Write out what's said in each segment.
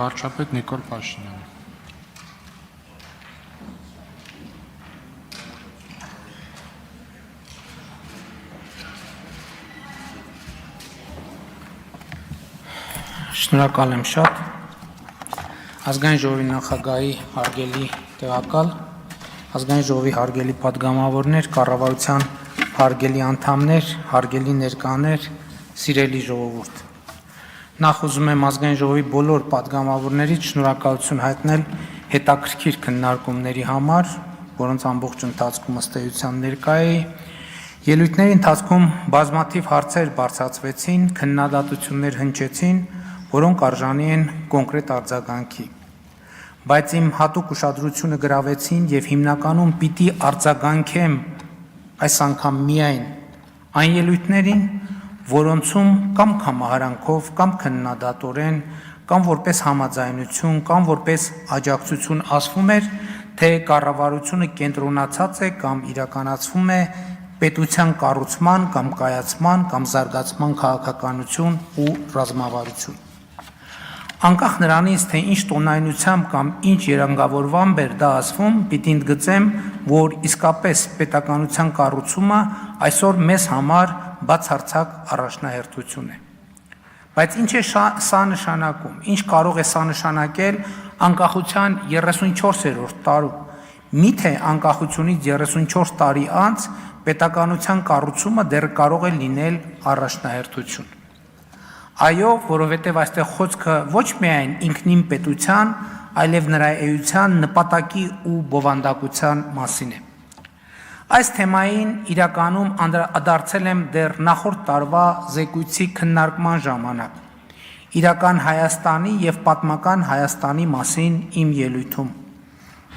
Վարչապետ Նիկոլ Փաշինյան։ Շնորհակալ եմ շատ։ Ազգային ժողովի նախագահի հարգելի տեղակալ, ազգային ժողովի հարգելի պատգամավորներ, կառավարության հարգելի անդամներ, հարգելի ներկաներ, սիրելի ժողովուրդ։ Նախ ուզում եմ ազգային ժողովի բոլոր պատգամավորներից շնորհակալություն հայտնել հետաքրքիր քննարկումների համար, որոնց ամբողջ ընթացքում ըստ էության ներկա էի։ Ելույթների ընթացքում բազմաթիվ հարցեր բարձրացվեցին, քննադատություններ հնչեցին, որոնք արժանի են կոնկրետ արձագանքի։ Բայց իմ հատուկ ուշադրությունը գրավեցին եւ հիմնականում պիտի արձագանքեմ այս անգամ միայն այն ելույթներին, որոնցում կամ կամահարանքով, կամ քննադատորեն, կամ որպես համաձայնություն, կամ որպես աջակցություն ասվում էր, թե կառավարությունը կենտրոնացած է կամ իրականացվում է պետության կառուցման կամ կայացման կամ զարգացման քաղաքականություն ու ռազմավարություն։ Անկախ նրանից, թե ինչ տոնայնությամբ կամ ինչ երանգավորվամբ էր դա ասվում, պիտի ընդգծեմ, որ իսկապես պետականության կառուցումը այսօր մեզ համար բացարձակ առաջնահերթություն է։ Բայց ինչ է սա նշանակում, ինչ կարող է սա նշանակել անկախության 34-րդ տարում։ Միթե անկախությունից 34 տարի անց պետականության կառուցումը դեռ կարող է լինել առաջնահերթություն։ Այո, որովհետև այստեղ խոսքը ոչ միայն ինքնին պետության, այլև նրա էության, նպատակի ու բովանդակության մասին է։ Այս թեմային իրականում անդրադարձել եմ դեռ նախորդ տարվա զեկույցի քննարկման ժամանակ, իրական Հայաստանի եւ պատմական Հայաստանի մասին իմ ելույթում,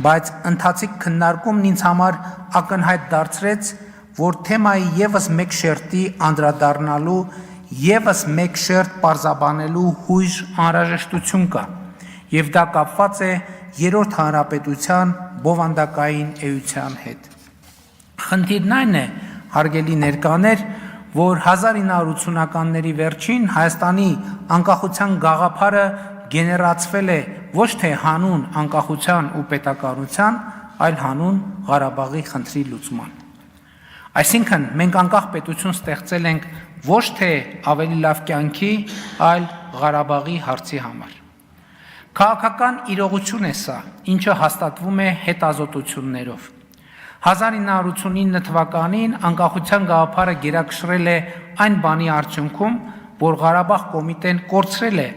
բայց ընթացիկ քննարկումն ինձ համար ակնհայտ դարձրեց, որ թեմայի եւս մեկ շերտի անդրադառնալու, եւս մեկ շերտ պարզաբանելու հույժ անհրաժեշտություն կա, եւ դա կապված է Երրորդ հանրապետության բովանդակային էության հետ։ Խնդիրն այն է, հարգելի ներկաներ, որ 1980-ականների վերջին Հայաստանի անկախության գաղափարը գեներացվել է ոչ թե հանուն անկախության ու պետականության, այլ հանուն Ղարաբաղի խնդրի լուծման։ Այսինքն, մենք անկախ պետություն ստեղծել ենք ոչ թե ավելի լավ կյանքի, այլ Ղարաբաղի հարցի համար։ Քաղաքական իրողություն է սա, ինչը հաստատվում է հետազոտություններով։ 1989 թվականին անկախության գաղափարը գերակշռել է այն բանի արդյունքում, որ Ղարաբաղ կոմիտեն կորցրել է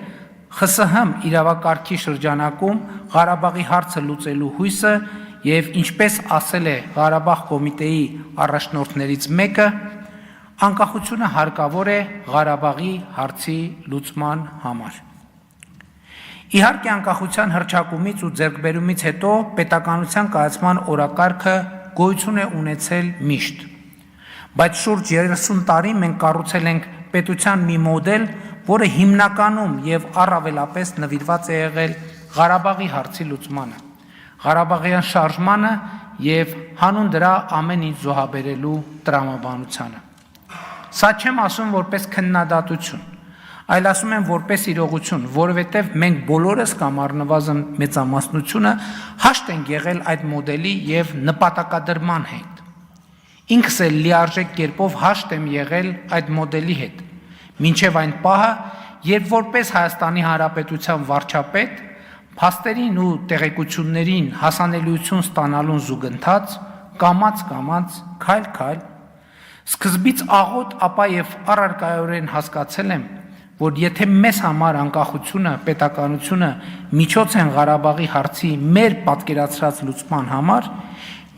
ԽՍՀՄ իրավակարգի շրջանակում Ղարաբաղի հարցը լուծելու հույսը եւ ինչպես ասել է Ղարաբաղ կոմիտեի առաջնորդներից մեկը, անկախությունը հարկավոր է Ղարաբաղի հարցի լուծման համար։ Իհարկե անկախության հռչակումից ու ձեռքբերումից հետո պետականության կայացման օրակարգը գոյություն է ունեցել միշտ, բայց շուրջ 30 տարի մենք կառուցել ենք պետության մի մոդել, որը հիմնականում եւ առավելապես նվիրված է եղել Ղարաբաղի հարցի լուծմանը, Ղարաբաղյան շարժմանը եւ հանուն դրա ամեն ինչ զոհաբերելու տրամաբանությանը։ Սա չեմ ասում որպես քննադատություն, այլ ասում եմ որպես իրողություն, որովհետև մենք բոլորս կամ առնվազն մեծամասնությունը հաշտ ենք եղել այդ մոդելի եւ նպատակադրման հետ։ Ինքս էլ լիարժեք կերպով հաշտ եմ եղել այդ մոդելի հետ, մինչև այն պահը, երբ որպես Հայաստանի Հանրապետության վարչապետ փաստերին ու տեղեկություններին հասանելիություն ստանալուն զուգընթաց, կամաց, քայլ, սկզբից աղոտ, ապա եւ առարկայորեն հասկացել եմ, որ եթե մեզ համար անկախությունը, պետականությունը միջոց են Ղարաբաղի հարցի մեր պատկերացրած լուծման համար,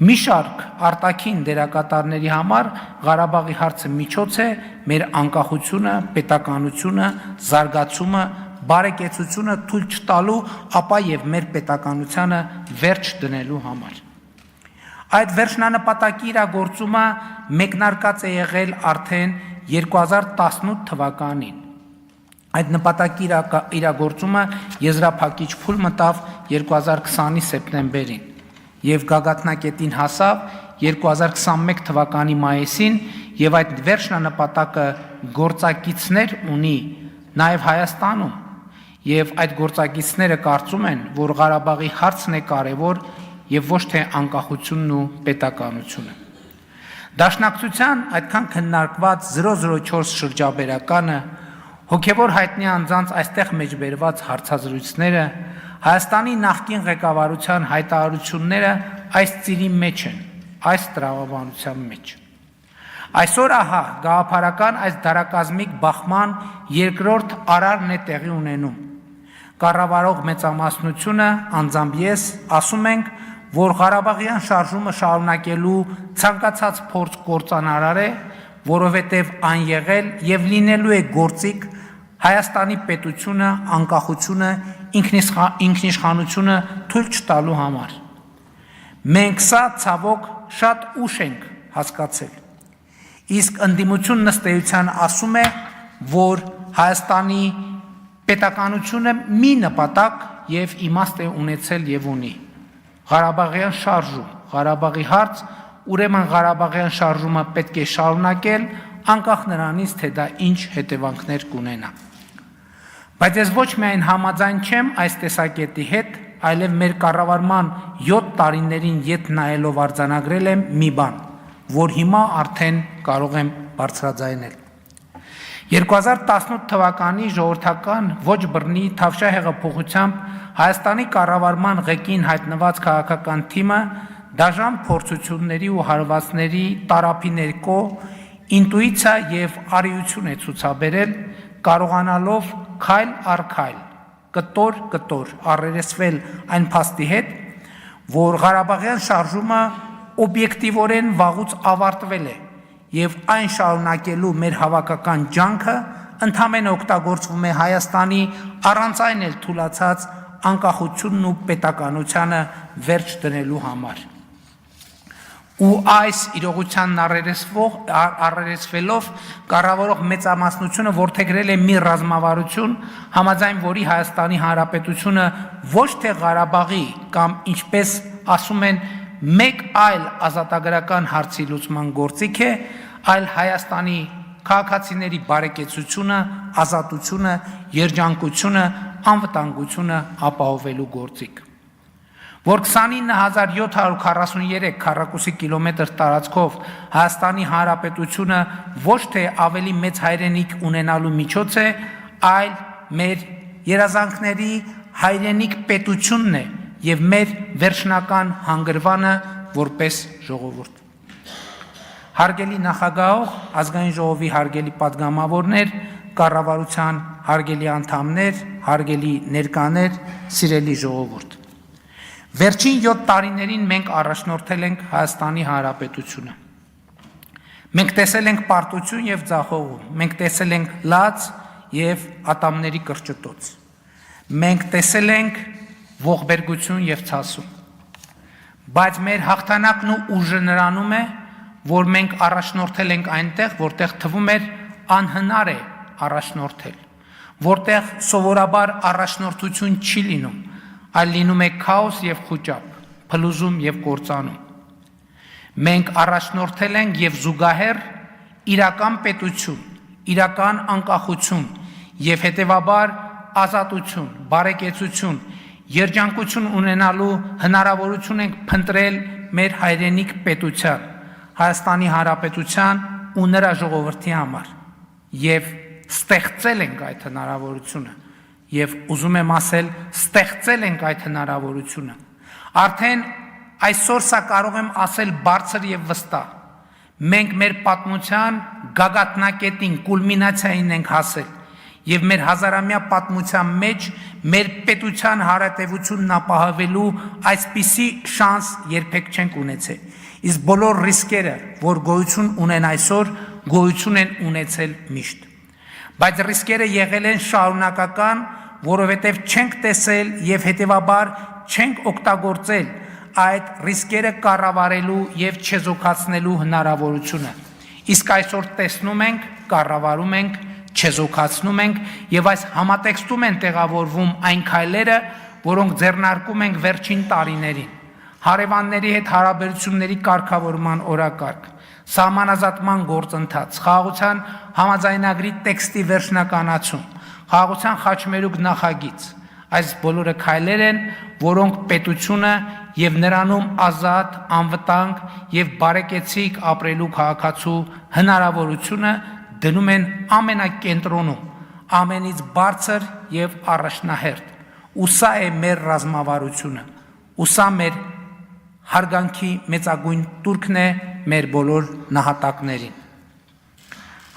մի շարք արտաքին դերակատարների համար Ղարաբաղի հարցը միջոց է մեր անկախությունը, պետականությունը, զարգացումը, բարեկեցությունը թույլ չտալու, ապա եւ մեր պետականությանը վերջ դնելու համար։ Այդ վերջնանպատակի իրագործումը մեկնարկած է եղել արդեն 2018 թվականին։ Այդ նպատակի իրագործումը եզրափակիչ փուլ մտավ 2020-ի սեպտեմբերին եւ գագաթնակետին հասավ 2021 թվականի մայիսին եւ այդ վերջնանպատակը գործակիցներ ունի նաեւ Հայաստանում եւ այդ գործակիցները կարծում են, որ Ղարաբաղի հարցն է կարևոր եւ ոչ թե անկախությունն ու պետականությունը։ Դաշնակցության այդքան քննարկված 004 շրջաբերականը, հոգևոր հայտնի անձանց այստեղ մեջբերված հարցազրույցները, Հայաստանի նախկին ղեկավարության հայտարարությունները այս ծիրի մեջ են, այս տրամաբանության մեջ։ Այսօր ահա գաղափարական այս դարակազմիկ բախման երկրորդ արարն է տեղի ունենում։ Կառավարող մեծամասնությունը, անձամբ ես, ասում ենք, որ Ղարաբաղյան շարժումը շարունակելու ցանկացած փորձ կործանարար է, որովհետև այն եղել եւ լինելու է գործիք Հայաստանի պետությունը, անկախությունը, ինքնիշխանությունը թույլ չտալու համար։ Մենք սա ցավոք շատ ուշ ենք հասկացել։ Իսկ ընդդիմությունն ըստ էության ասում է, որ Հայաստանի պետականությունը մի նպատակ եւ իմաստ է ունեցել եւ ունի։ Ղարաբաղյան շարժում, Ղարաբաղի հարց, ուրեմն Ղարաբաղյան շարժումը պետք է շարունակել, անկախ նրանից, թե դա ինչ հետևանքներ կունենա։ Բայց ես ոչ միայն համաձայն չեմ այս տեսակետի հետ, այլև մեր կառավարման 7 տարիներին ետ նայելով արձանագրել եմ մի բան, որ հիմա արդեն կարող եմ բարձրաձայնել։ 2018 թվականի ժողովրդական ոչ բռնի Թավշյա հեղափոխությամբ Հայաստանի կառավարման ղեկին հայտնված քաղաքական թիմը դաժան փորձությունների ու հարվածների տարափի ներքո ինտուիցիա եւ արիություն է ցուցաբերել, կարողանալով քայլ առ քայլ, կտոր առերեսվել այն փաստի հետ, որ Ղարաբաղյան շարժումը օբյեկտիվորեն վաղուց ավարտվել է եւ այն շարունակելու մեր հավաքական ջանքը ընդհանրապես օգտագործվում է Հայաստանի առանց այն էլ թուլացած անկախությունն ու պետականությանը վերջ դնելու համար։ Ու այս իրողությանն առերեսվելով կառավարող մեծամասնությունը որդեգրել է մի ռազմավարություն, համաձայն որի Հայաստանի Հանրապետությունը ոչ թե Ղարաբաղի կամ ինչպես ասում են մեկ այլ ազատագրական հարցի լուծման գործիք է, այլ Հայաստանի քաղաքացիների բարեկեցությունը, ազատությունը, երջանկությունը, անվտանգությունը ապահովելու գործիք։ Որ 29743 քառակուսի կիլոմետր տարածքով Հայաստանի Հանրապետությունը ոչ թե ավելի մեծ հայրենիք ունենալու միջոց է, այլ մեր երազանքների հայրենիք պետությունն է եւ մեր վերջնական հանգրվանը որպես ժողովուրդ։ Հարգելի նախագահող, ազգային ժողովի հարգելի պատգամավորներ, կառավարության հարգելի անդամներ, հարգելի ներկաներ, սիրելի ժողովուրդ։ Վերջին 7 տարիներին մենք առաջնորդել ենք Հայաստանի Հանրապետությունը։ Մենք տեսել ենք պարտություն եւ ձախողում, մենք տեսել ենք լաց եւ ատամների կրճտոց։ Մենք տեսել ենք ողբերգություն եւ ցասում։ Բայց մեր հաղթանակն ու ուժը նրանում է, որ մենք առաջնորդել ենք այնտեղ, որտեղ թվում էր անհնար է առաջնորդել, որտեղ սովորաբար առաջնորդություն չի լինում, այլ լինում է քաոս եւ խուճապ, փլուզում եւ կործանում։ Մենք առաջնորդել ենք եւ զուգահեռ իրական պետություն, իրական անկախություն եւ հետեւաբար ազատություն, բարեկեցություն, երջանկություն ունենալու հնարավորություն ենք փնտրել մեր հայրենիք պետության, Հայաստանի Հանրապետության ու նրա ժողովրդի համար եւ ստեղծել ենք այդ հնարավորությունը եւ ուզում եմ ասել ստեղծել ենք այդ հնարավորությունը արդեն այսօր սա կարող եմ ասել բարձր եւ վստահ մենք մեր պատմության գագաթնակետին կուլմինացիային ենք հասել եւ մեր հազարամյա պատմության մեջ մեր պետության հարատեվությունն ապահովելու այսպիսի շանս երբեք չենք ունեցել իսկ բոլոր ռիսկերը որ գոյություն ունեն այսօր գոյություն են ունեցել միշտ բայց ռիսկերը եղել են շարունակական որովհետև չենք տեսել եւ հետեւաբար չենք օգտագործել այդ ռիսկերը կառավարելու եւ չեզոքացնելու հնարավորությունը իսկ այսօր տեսնում ենք կառավարում ենք չեզոքացնում ենք եւ այս համատեքստում են տեղավորվում այն քայլերը որոնք ձեռնարկում ենք վերջին տարիներին հարևանների հետ հարաբերությունների կարգավորման օրակարգ սահմանազատման գործընթաց խաղաղության համաձայնագրի տեքստի վերջնականացում խաղաղության խաչմերուկ նախագիծ։ Այս բոլորը քայլեր են, որոնք պետությունը եւ նրանում ազատ, անվտանգ եւ բարեկեցիկ ապրելու քաղաքացու հնարավորությունը դնում են ամենակենտրոնում, ամենից բարձր եւ առաջնահերթ։ Ու սա է մեր ռազմավարությունը, ու սա մեր հարգանքի մեծագույն տուրքն է մեր բոլոր նահատակներին։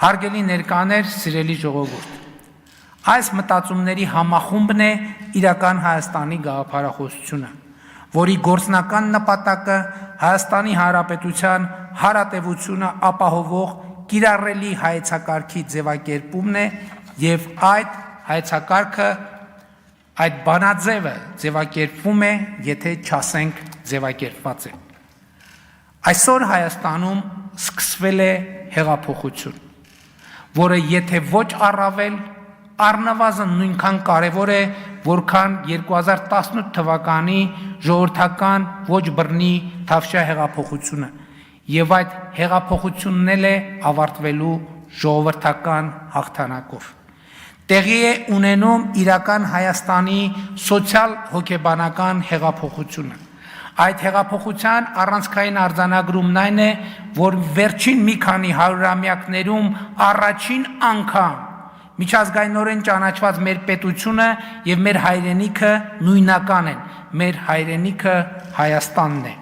Հարգելի ներկաներ, սիրելի ժողովուրդ, այս մտածումների համախումբն է իրական Հայաստանի գաղափարախոսությունը, որի գործնական նպատակը Հայաստանի Հանրապետության հարատևությունը ապահովող կիրառելի հայեցակարգի ձևակերպումն է եւ այդ հայեցակարգը, այդ բանաձևը ձևակերպվում է, եթե չասենք ձևակերպված է։ Այսօր Հայաստանում սկսվել է հեղափոխություն, որը եթե ոչ առավել, առնվազն նույնքան կարևոր է, որքան 2018 թվականի ժողովրդական ոչ բռնի Թավշյա հեղափոխությունը, եւ այդ հեղափոխությունն էլ է ավարտվելու ժողովրդական հաղթանակով։ Տեղի է ունենում իրական Հայաստանի սոցիալ-հոգեբանական հեղափոխությունը։ Այդ հեղափոխության առանցքային արձանագրումն այն է, որ վերջին մի քանի հարյուրամյակներում առաջին անգամ միջազգայինորեն ճանաչված մեր պետությունը եւ մեր հայրենիքը նույնական են, մեր հայրենիքը Հայաստանն է։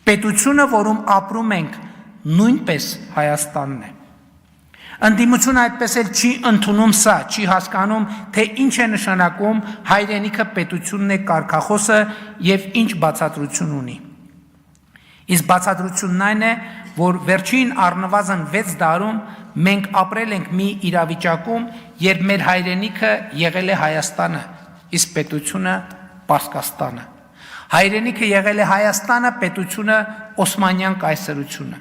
Պետությունը, որում ապրում ենք, նույնպես Հայաստանն է։ Ընդդիմությունը այդպես էլ չի ընդունում սա, չի հասկանում, թե ինչ է նշանակում հայրենիքը պետությունն է կարգախոսը եւ ինչ բացատրություն ունի։ Իսկ բացատրությունն այն է, որ վերջին առնվազն 6 դարում մենք ապրել ենք մի իրավիճակում, երբ մեր հայրենիքը եղել է Հայաստանը, իսկ պետությունը Պարսկաստանը։ Հայրենիքը եղել է Հայաստանը, պետությունը Օսմանյան կայսրությունը։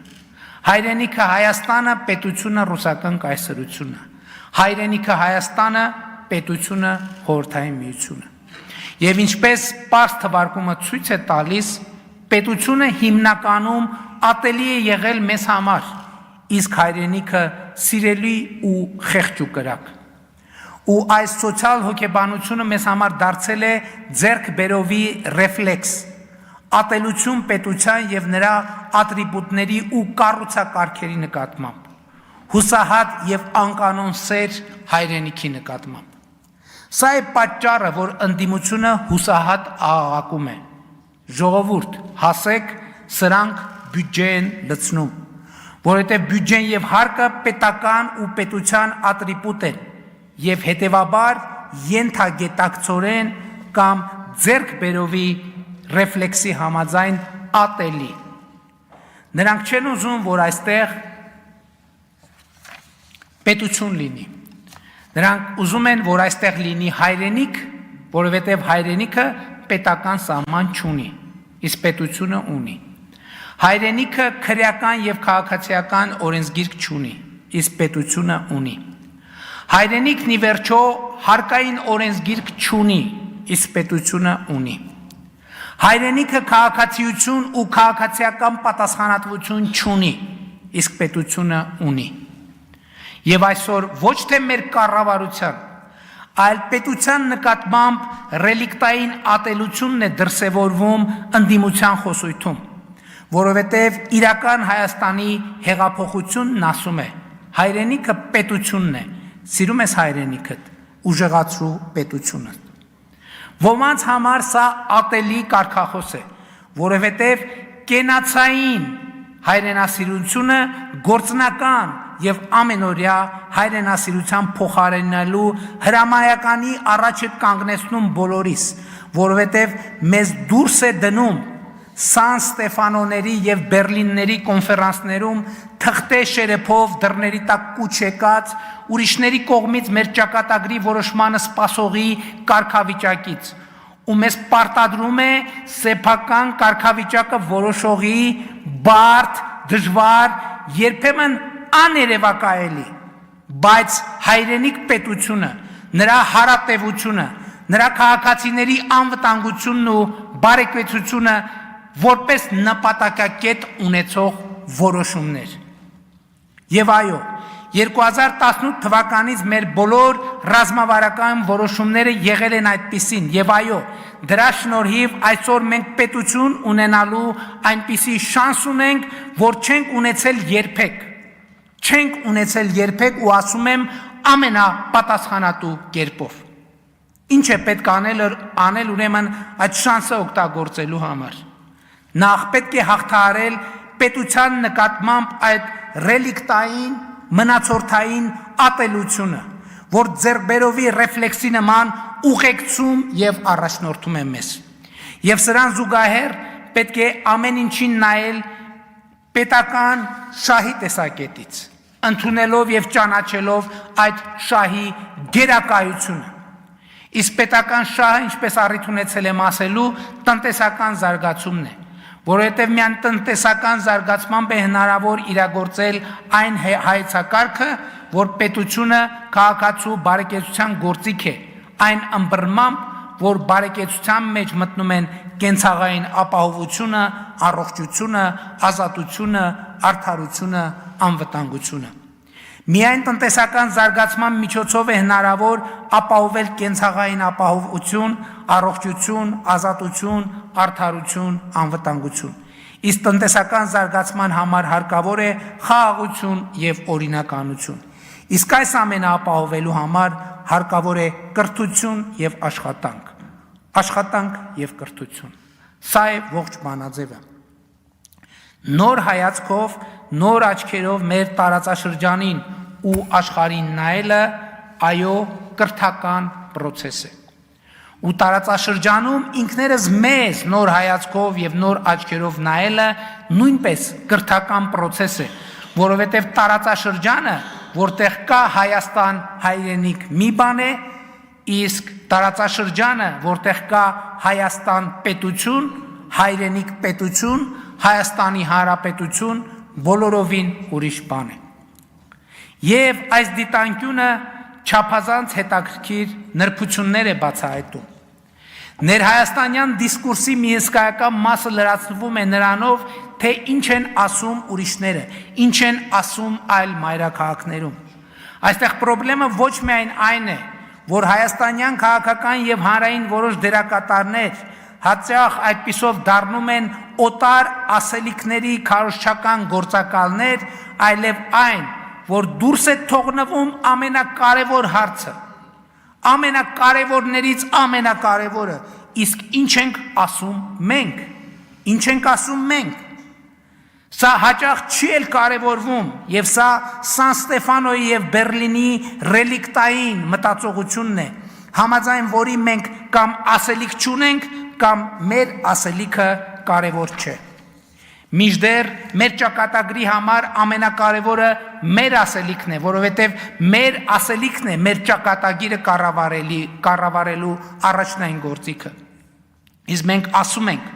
Հայրենիքը Հայաստանը, պետությունը ռուսական կայսրությունը։ Հայրենիքը Հայաստանը, պետությունը Խորհրդային Միությունը։ Եվ ինչպես Պարս թվարկումը ցույց է տալիս, պետությունը հիմնականում ատելի է եղել մեզ համար, իսկ հայրենիքը սիրելի ու խեղճ ու կրակ։ Ու այս սոցիալ հոգեբանությունը մեզ համար դարձել է ձեռքբերովի ռեֆլեքս, ատելություն պետության եւ նրա ատրիբուտների ու կառուցակարգերի նկատմամբ, հուսահատ եւ անկանոն սեր հայրենիքի նկատմամբ։ Սա է պատճառը, որ ընդդիմությունը հուսահատ աղաղակում է. ժողովուրդ, հասեք, սրանք բյուջե են լցնում, որովհետև բյուջեն եւ հարկը պետական ու պետության ատրիբուտ են եւ հետեւաբար ենթագետակցորեն կամ ձեռքբերովի ռեֆլեքսի համաձայն ատելի։ Նրանք չեն ուզում, որ այստեղ պետություն լինի։ Նրանք ուզում են, որ այստեղ լինի հայրենիք, որովհետև հայրենիքը պետական սահման չունի, իսկ պետությունը ունի։ Հայրենիքը քրեական եւ քաղաքացիական օրենսգիրք չունի, իսկ պետությունը ունի։ Հայրենիքն ի վերջո հարկային օրենսգիրք չունի, իսկ պետությունը ունի։ Հայրենիքը քաղաքացիություն ու քաղաքացիական պատասխանատվություն չունի, իսկ պետությունը ունի։ Եվ այսօր ոչ թե մեր կառավարության, այլ պետության նկատմամբ ռելիկտային ատելությունն է դրսևորվում ընդդիմության խոսույթում, որովհետև իրական Հայաստանի հեղափոխությունն ասում է. հայրենիքը պետությունն է, սիրում ես հայրենիքդ, ուժեղացրու պետությունը։ Ոմանց համար սա ատելի կարգախոս է, որովհետև կենացային հայրենասիրությունը գործնական եւ ամենօրյա հայրենասիրության փոխարինելու հրամայականի առաջ է կանգնեցնում բոլորիս, որովհետև մեզ դուրս է դնում Սան Ստեֆանոների եւ Բերլինների կոնֆերանսներում թղթե շերեփով դռների տակ կուչ եկած ուրիշների կողմից մեր ճակատագրի որոշմանը սպասողի կարգավիճակից ու մեզ պարտադրում է սեփական կարգավիճակը որոշողի բարդ, դժվար, երբեմն աներևակայելի, բայց հայրենիք պետությունը, նրա հարատևությունը, նրա քաղաքացիների անվտանգությունն ու բարեկեցությունը որպես նպատակակետ ունեցող որոշումներ։ Եվ այո, 2018 թվականից մեր բոլոր ռազմավարական որոշումները եղել են այդպիսին եւ այո դրա շնորհիվ այսօր մենք պետություն ունենալու այնպիսի շանս ունենք որ չենք ունեցել երբեք ու ասում եմ ամենապատասխանատու կերպով ինչ է պետք անել ուրեմն այդ շանսը օգտագործելու համար նախ պետք է հաղթահարել պետության նկատմամբ այդ ռելիկտային մնացորդային ատելությունը, որ ձեռբերովի ռեֆլեքսի նման ուղեկցում եւ առաջնորդում է մեզ։ Եվ սրան զուգահեռ պետք է ամեն ինչին նայել պետական շահի տեսակետից, ընդունելով եւ ճանաչելով այդ շահի գերակայությունը։ Իսկ պետական շահը, ինչպես առիթ ունեցել եմ ասելու, տնտեսական զարգացումն է։ Որովհետև միայն տնտեսական զարգացմամբ է հնարավոր իրագործել այն հայեցակարգը, որ պետությունը քաղաքացու բարեկեցության գործիք է, այն ըմբռնմամբ, որ բարեկեցության մեջ մտնում են կենցաղային ապահովությունը, առողջությունը, ազատությունը, արդարությունը, անվտանգությունը։ Միայն տնտեսական զարգացման միջոցով է հնարավոր ապահովել կենցաղային ապահովություն, առողջություն, ազատություն, արդարություն, անվտանգություն։ Իսկ տնտեսական զարգացման համար հարկավոր է խաղաղություն եւ օրինականություն։ Իսկ այս ամենը ապահովելու համար հարկավոր է կրթություն եւ աշխատանք։ Աշխատանք եւ կրթություն։ Սա է ողջ բանաձևը։ Նոր հայացքով, նոր աչքերով մեր տարածաշրջանին ու աշխարհին նայելը այո կրթական process է։ Ու տարածաշրջանում ինքներս մեզ նոր հայացքով եւ նոր աչքերով նայելը նույնպես կրթական process է, որովհետեւ տարածաշրջանը, որտեղ կա Հայաստան հայրենիք մի բան է, իսկ տարածաշրջանը, որտեղ կա Հայաստան պետություն, հայրենիք պետություն, Հայաստանի Հանրապետություն բոլորովին ուրիշ բան է։ Եվ այս դիտանկյունը չափազանց հետաքրքիր նրբություններ է բացահայտում։ Ներհայաստանյան դիսկուրսի մի հսկայական մասը լրացվում է նրանով, թե ինչ են ասում ուրիշները, ինչ են ասում այլ մայրաքաղաքներում։ Այստեղ խնդրեմը ոչ միայն այն է, որ հայաստանյան քաղաքական եւ հանրային որոշ դերակատարներ հաճախ այդպիսով դառնում են օտար ասելիքների քարոզչական գործակալներ, այլև այն, որ դուրս է թողնվում ամենակարևոր հարցը, ամենակարևորներից ամենակարևորը, իսկ ինչ ենք ասում մենք, Սա հաճախ չի էլ կարևորվում եւ սա Սան Ստեֆանոյի եւ Բերլինի ռելիկտային մտածողությունն է, համաձայն որի մենք կամ ասելիք չունենք, կամ մեր ասելիքը կարևոր չէ։ Մինչդեռ մեր ճակատագրի համար ամենակարևորը մեր ասելիքն է, որովհետև մեր ասելիքն է մեր ճակատագիրը կառավարելու առաջնային գործիքը։ Իսկ մենք ասում ենք.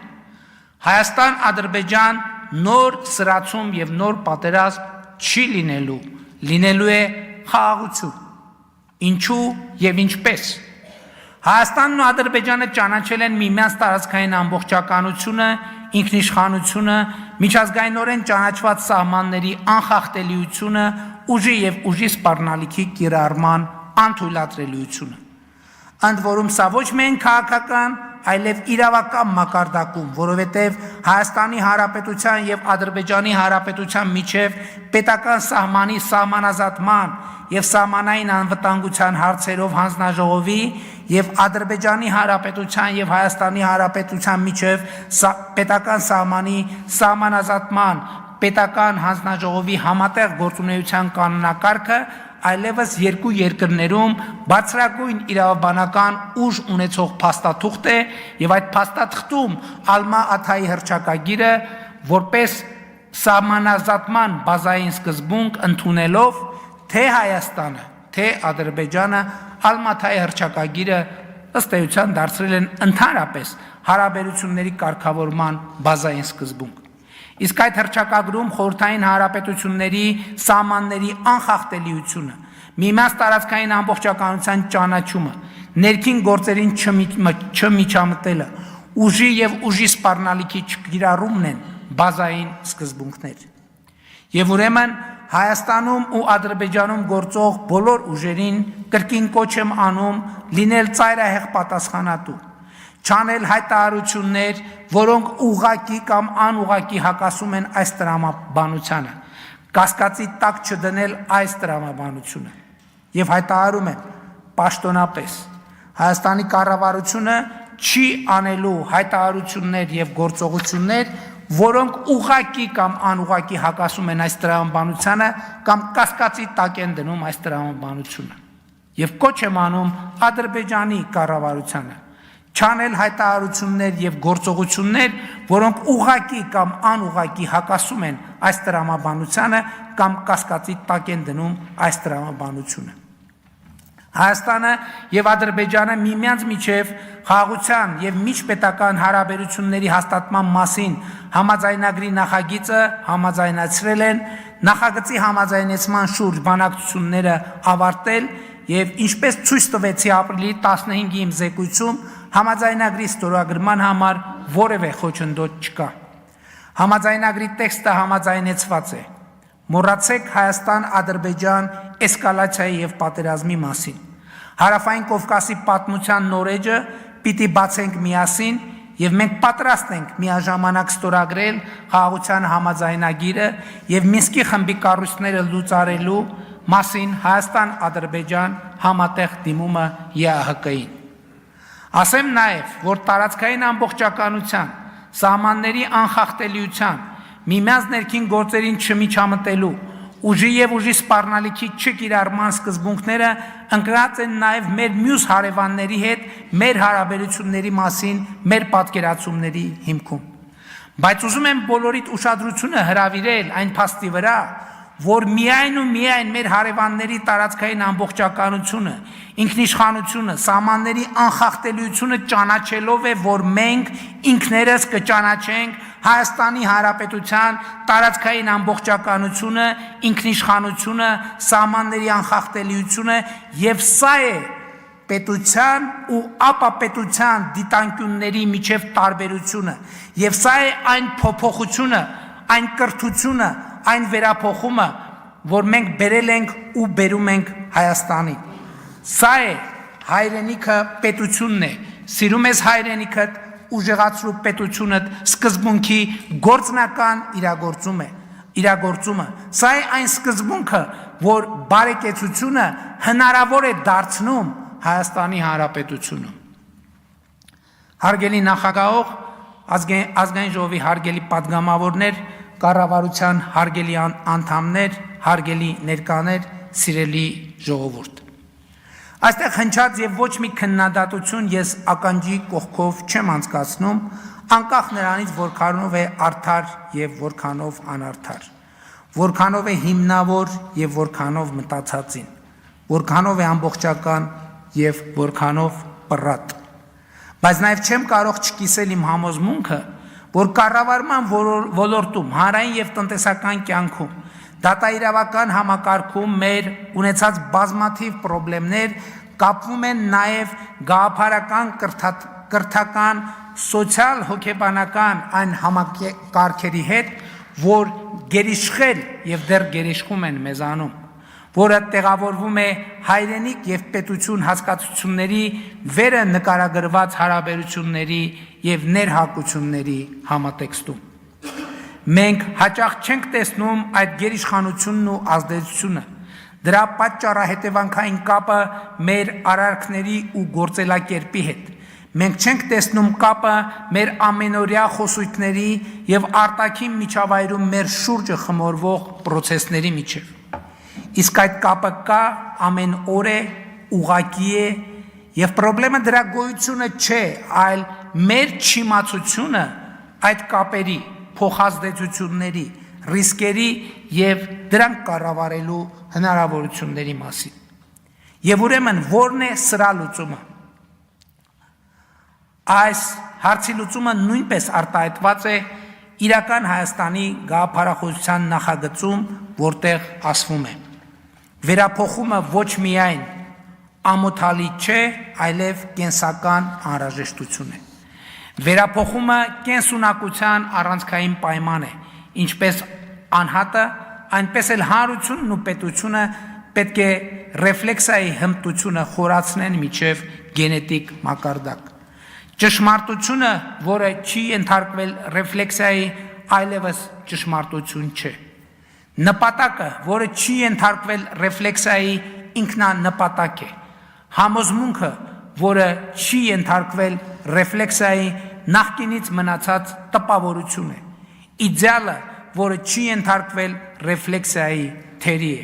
Հայաստան-Ադրբեջան նոր սրացում եւ նոր պատերազմ չի լինելու է խաղաղություն։ Ինչու եւ ինչպես։ Հայաստանն ու Ադրբեջանը ճանաչել են միմյանց տարածքային ամբողջականությունը, ինքնիշխանությունը, միջազգայինորեն ճանաչված սահմանների անխախտելիությունը, ուժի եւ ուժի սպառնալիքի կիրառման անթույլատրելիությունը։ Ընդ որում սա ոչ միայն քաղաքական, այլև իրավական մակարդակում, որովհետև Հայաստանի Հանրապետության եւ Ադրբեջանի Հանրապետության միջև պետական սահմանի սահմանազատման եւ սահմանային անվտանգության հարցերով հանձնաժողովի եւ Ադրբեջանի Հանրապետության եւ Հայաստանի Հանրապետության միջև պետական սահմանի սահմանազատման պետական հանձնաժողովի համատեղ գործունեության կանոնակարգը այլևս երկու երկրներում բարձրագույն իրավաբանական ուժ ունեցող փաստաթուղթ է եւ այդ փաստաթղթում Ալմա Աթայի հռչակագիրը որպես սահմանազատման բազային սկզբունք ընդունելով թե Հայաստանը, թե Ադրբեջանը Ալմա Աթայի հռչակագիրը ըստ էության դարձրել են ընդհանրապես հարաբերությունների կարգավորման բազային սկզբունք։ Իսկ այդ հռչակագրում խորհրդային հանրապետությունների սահմանների անխախտելիությունը, միմյանց տարածքային ամբողջականության ճանաչումը, ներքին գործերին չմիջամտելը, ուժի եւ ուժի սպառնալիքի չկիրառումն են բազային սկզբունքներ։ Եվ ուրեմն Հայաստանում ու Ադրբեջանում գործող բոլոր ուժերին կրկին կոչ եմ անում լինել ծայրահեղ պատասխանատու, չանել հայտարարություններ, որոնք ուղղակի կամ անուղղակի հակասում են այս տրամաբանությանը, կասկածի տակ չդնել այս տրամաբանությունը եւ հայտարարում եմ պաշտոնապես Հայաստանի կառավարությունը չի անելու հայտարարություններ եւ գործողություններ, որոնք ուղղակի կամ անուղղակի հակասում են այս տրամաբանությանը կամ կասկածի տակ են դնում այս տրամաբանությունը եւ կոչ եմ անում Ադրբեջանի կառավարությանը չանել հայտարարություններ եւ գործողություններ, որոնք ուղղակի կամ անուղղակի հակասում են այս տրամաբանությանը կամ կասկածի տակ են դնում այս տրամաբանությունը Հայաստանը եւ Ադրբեջանը միմյանց միջև խաղաղության եւ միջպետական հարաբերությունների հաստատման մասին համաձայնագրի նախագիծը համաձայնացրել են նախագծի համաձայնեցման շուրջ բանակցությունները ավարտել եւ ինչպես ցույց տվեցի ապրիլի 15-ի իմ զեկույցում համաձայնագրի ստորագրման համար որևէ խոչընդոտ չկա համաձայնագրի տեքստը համաձայնեցված է Մոռացեք Հայաստան-Ադրբեջան էսկալացիայի եւ պատերազմի մասին։ Հարավային Կովկասի պատմության նորեջը պիտի բացենք միասին եւ մենք պատրաստ ենք միաժամանակ ստորագրել խաղաղության համաձայնագիրը եւ Մինսկի խմբի կառույցները լուծարելու մասին Հայաստան-Ադրբեջան համատեղ դիմումը ԵԱՀԿ-ին։ Ասեմ նաեւ, որ տարածքային ամբողջականության, սահմանների անխախտելիության Միմյանց ներքին գործերին չմիջամտելու, ուժի եւ ուժի սպառնալիքի չկիրառման սկզբունքները ընկրած են նաեւ մեր մյուս հարևանների հետ մեր հարաբերությունների մասին մեր պատկերացումների հիմքում։ Բայց ուզում եմ բոլորիդ ուշադրությունը հրավիրել այն փաստի վրա, որ միայն ու միայն մեր հարևանների տարածքային ամբողջականությունը, ինքնիշխանությունը, սահմանների անխախտելիությունը ճանաչելով է, որ մենք ինքներս կճանաչենք Հայաստանի Հանրապետության տարածքային ամբողջականությունը, ինքնիշխանությունը, սահմանների անխախտելիությունը եւ սա է պետության ու ապապետության դիտանկյունների միջև տարբերությունը եւ սա է այն փոփոխությունը, այն կրթությունը, այն վերափոխումը, որ մենք բերել ենք ու բերում ենք Հայաստանի։ Սա է հայրենիքը պետությունն է, սիրում ես հայրենիքդ ուժեղացրու պետությունդ սկզբունքի գործնական իրագործումը։ Սա է այն սկզբունքը, որ բարեկեցությունը հնարավոր է դարձնում Հայաստանի Հանրապետությունում։ Հարգելի նախագահող, ազգային ժողովի հարգելի պատգամավորներ, կառավարության հարգելի անդամներ, հարգելի ներկաներ, սիրելի ժողովուրդ։ Այստեղ հնչած եւ ոչ մի քննադատություն ես ականջի կողքով չեմ անցկացնում, անկախ նրանից որքանով է արդար եւ որքանով անարդար, որքանով է հիմնավոր եւ որքանով մտածածին, որքանով է ամբողջական եւ որքանով պռատ։ Բայց նաեւ չեմ կարող չկիսել իմ համոզմունքը, որ կառավարման ոլորտում, հանրային եւ տնտեսական կյանքում դատաիրավական համակարգում մեր ունեցած բազմաթիվ խնդիրներ կապվում են նաև գաղափարական, կրթական, սոցիալ հոգեբանական այն համակարգերի հետ, որ գերիշխել եւ դեռ գերիշխում են մեզանում, որը տեղավորվում է հայրենիք եւ պետություն հասկացությունների վերը նկարագրված հարաբերությունների եւ ներհակությունների համատեքստում։ Մենք հաճախ չենք տեսնում այդ գերիշխանությունն ու ազդեցությունը, դրա պատճառահետևանքային կապը մեր արարքների ու գործելակերպի հետ։ Մենք չենք տեսնում կապը մեր ամենօրյա խոսույթների եւ արտաքին միջավայրում մեր շուրջը խմորվող process-ների միջև։ Իսկ այդ կապը կա, ամեն օր է, ուղղակի է եւ խնդրեմը դրա գոյությունը չէ, այլ մեր չիմացությունը այդ կապերի փոխազդեցությունների, ռիսկերի եւ դրանք կառավարելու հնարավորությունների մասին։ Եվ ուրեմն ո՞րն է սրա լուծումը։ Այս հարցի լուծումը նույնպես արտահայտված է իրական Հայաստանի գաղափարախոսության նախագծում, որտեղ ասվում է. վերափոխումը ոչ միայն ամոթալի չէ, այլև կենսական անհրաժեշտություն է։ Վերափոխումը կենսունակության առանցքային պայման է, ինչպես անհատը, այնպես էլ հանրությունն ու պետությունը պետք է ռեֆլեքսիայի հմտությունը խորացնեն միջև գենետիկ մակարդակ։ Ճշմարտությունը, որը չի ենթարկվել ռեֆլեքսիայի, այլևս ճշմարտություն չէ։ Նպատակը, որը չի ենթարկվել ռեֆլեքսիայի, ինքնանպատակ է։ Համոզմունքը, որը չի ենթարկվել ռեֆլեքսիայի, նախկինից մնացած տպավորություն է։ Իդեալը, որը չի ենթարկվել ռեֆլեքսիայի, թերի է։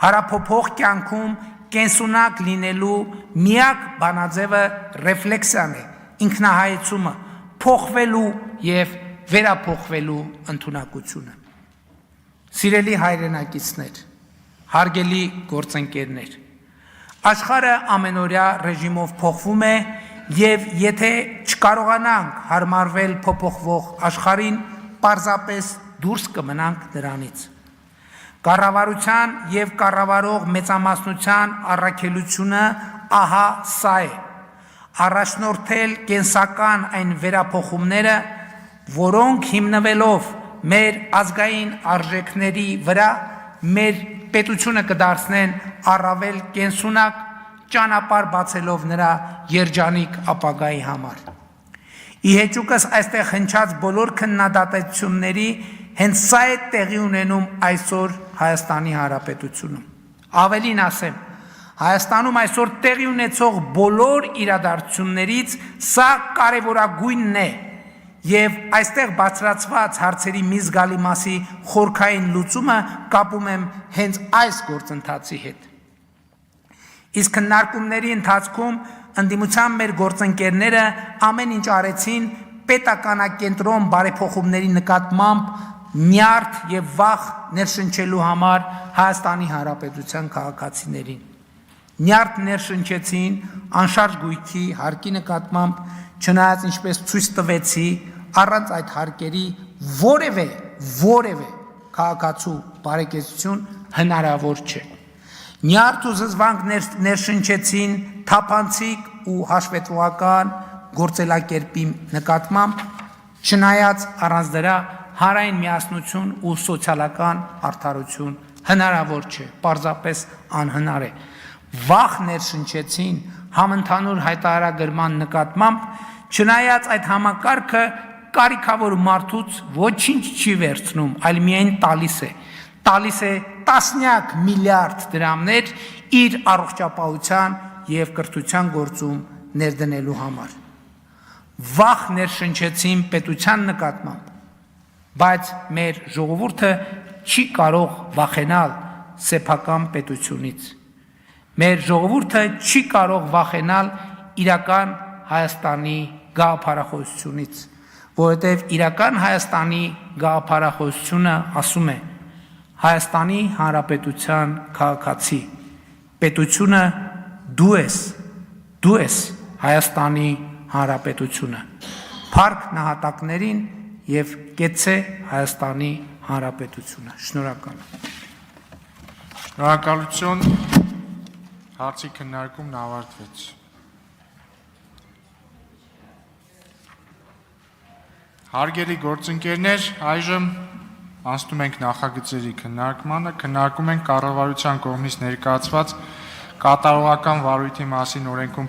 Հարափոփող կյանքում կենսունակ լինելու միակ բանաձևը ռեֆլեքսիան է, ինքնահայեցումը, փոխվելու եւ վերափոխվելու ընդունակությունը։ Սիրելի հայրենակիցներ, հարգելի գործընկերներ, աշխարհը ամենօրյա ռեժիմով փոխվում է եւ եթե չկարողանանք հարմարվել փոփոխվող աշխարհին, պարզապես դուրս կմնանք նրանից։ Կառավարության եւ կառավարող մեծամասնության առաքելությունը ահա սա է. առաջնորդել կենսական այն վերափոխումները, որոնք հիմնվելով մեր ազգային արժեքների վրա մեր պետությունը կդարձնեն առավել կենսունակ, ճանապարհ բացելով նրա երջանիկ ապագայի համար։ Իհեճուկս այստեղ հնչած բոլոր քննադատությունների հենց սա է տեղի ունենում այսօր Հայաստանի Հանրապետությունում։ Ավելին ասեմ, Հայաստանում այսօր տեղի ունեցող բոլոր իրադարձություններից սա կարևորագույնն է եւ այստեղ բացրացված հարցերի մի զգալի մասի խորքային լուծումը կապում եմ հենց այս գործընթացի հետ։ Իսկ քննարկումների ընթացքում ընդդիմության մեր գործընկերները ամեն ինչ արեցին պետականակենտրոն բարեփոխումների նկատմամբ նյարդ եւ վախ ներշնչելու համար Հայաստանի Հանրապետության քաղաքացիներին։ Նյարդ ներշնչեցին անշարժ գույքի հարկի նկատմամբ, չնայած ինչպես ցույց տվեցի, առանց այդ հարկերի որևէ քաղաքացու բարեկեցություն հնարավոր չէ։ Նյարդ ու զզվանք ներշնչեցին թափանցիկ ու հաշվետվողական գործելակերպի նկատմամբ, չնայած առանց դրա հանրային միասնություն ու սոցիալական արդարություն հնարավոր չէ, պարզապես անհնար է։ Վախ ներշնչեցին համընդհանուր հայտարարագրման նկատմամբ, չնայած այդ համակարգը կարիքավոր մարդուց ոչինչ չի վերցնում, այլ միայն տալիս է տասնյակ միլիարդ դրամներ իր առողջապահության եւ կրթության գործում ներդնելու համար։ Վախ ներշնչեցին պետության նկատմամբ, բայց մեր ժողովուրդը չի կարող վախենալ սեփական պետությունից։ Մեր ժողովուրդը չի կարող վախենալ իրական Հայաստանի գաղափարախոսությունից, որովհետև իրական Հայաստանի գաղափարախոսությունը ասում է Հայաստանի Հանրապետության քաղաքացի, պետությունը դու ես Հայաստանի Հանրապետությունը, փառք նահատակներին եւ կեցցե Հայաստանի Հանրապետությունը։ Շնորհակալ եմ։ Շնորհակալություն, հարցի քննարկումն ավարտվեց։ Հարգելի գործընկերներ, այժմ անցնում ենք նախագծերի քննարկմանը, քննարկում ենք կառավարության կողմից ներկայացված կատարողական վարույթի մասին օրենքում